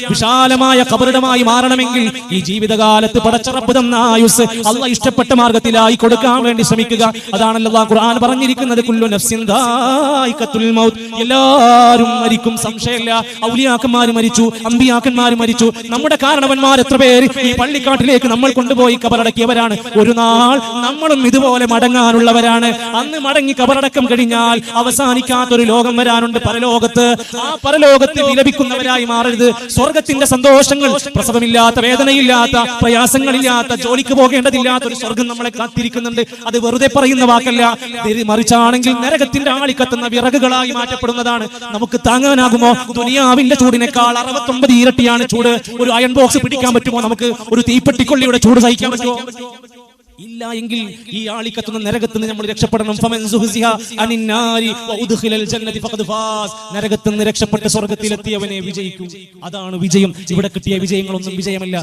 വിശാലമായ ഖബറിടമായി മാറണമെങ്കിൽ ഈ ജീവിതകാലത്ത് പടച്ച റബ്ബ് തന്ന ആയുസ് അല്ലാഹ് ഇഷ്ടപ്പെട്ട മാർഗത്തിലായി കൊടുക്കാൻ വേണ്ടി ശ്രമിക്കുക. അതാണല്ലോ അല്ലാഹു ഖുർആൻ പറഞ്ഞിരിക്കുന്നത്, കുല്ലു നഫ്സിൻ ദായിഖത്തുൽ മൗത്ത്, എല്ലാവരും മരിക്കും, സംശയമില്ല. ഔലിയാക്കന്മാർ മരിച്ചു, അമ്പിയാക്കന്മാർ മരിച്ചു, നമ്മുടെ കാരണവന്മാർ എത്ര പേര് ഈ പള്ളിക്കാട്ടിലേക്ക് നമ്മൾ കൊണ്ടുപോയി കബറടക്കിയവരാണ്. ഒരു നാൾ നമ്മളും ഇതുപോലെ മടങ്ങാനുള്ളവരാണ്. അന്ന് മടങ്ങി കബറടക്കം കഴിഞ്ഞാൽ അവസാനിക്കാത്തൊരു ലോകം വരാനുണ്ട്, പരലോകത്ത്. ആ പരലോകത്ത് വിലപിക്കുന്നവരായി മാറരുത്. സ്വർഗത്തിന്റെ സന്തോഷങ്ങൾ, പ്രസവമില്ലാത്ത, വേദനയില്ലാത്ത, പ്രയാസങ്ങളില്ലാത്ത, ജോലിക്ക് പോകേണ്ടതില്ലാത്ത ഒരു സ്വർഗം നമ്മളെ കാത്തിരിക്കുന്നുണ്ട്. അത് വെറുതെ പറയുന്ന വാക്കല്ല, മറിച്ചാണെങ്കിൽ നരകത്തിന്റെ ആളിക്കത്തുന്ന വിറകുകളായി മാറ്റപ്പെടുന്നതാണ്. നമുക്ക് താങ്ങാനാകുമോ? ദുനിയാവിന്റെ ചൂടിനേക്കാൾ 69 ഇരട്ടിയാണ് ചൂട്. ഒരു അയൺ ബോക്സ് പിടിക്കാൻ പറ്റുമോ? നമുക്ക് ഒരു തീപ്പെട്ടിക്കൊള്ളിയുടെ ചൂട് സഹിക്കാൻ പറ്റുമോ? ഇല്ല എങ്കിൽ ഈ ആളിക്കത്തുന്ന നരകത്തിൽ നിന്ന് നമ്മൾ രക്ഷപ്പെടണം. നരകത്തിൽ നിന്ന് രക്ഷപ്പെട്ട് സ്വർഗത്തിലെത്തിയവനെ വിജയിക്കൂ. അതാണ് വിജയം. ഇവിടെ കിട്ടിയ വിജയങ്ങളൊന്നും വിജയമല്ല.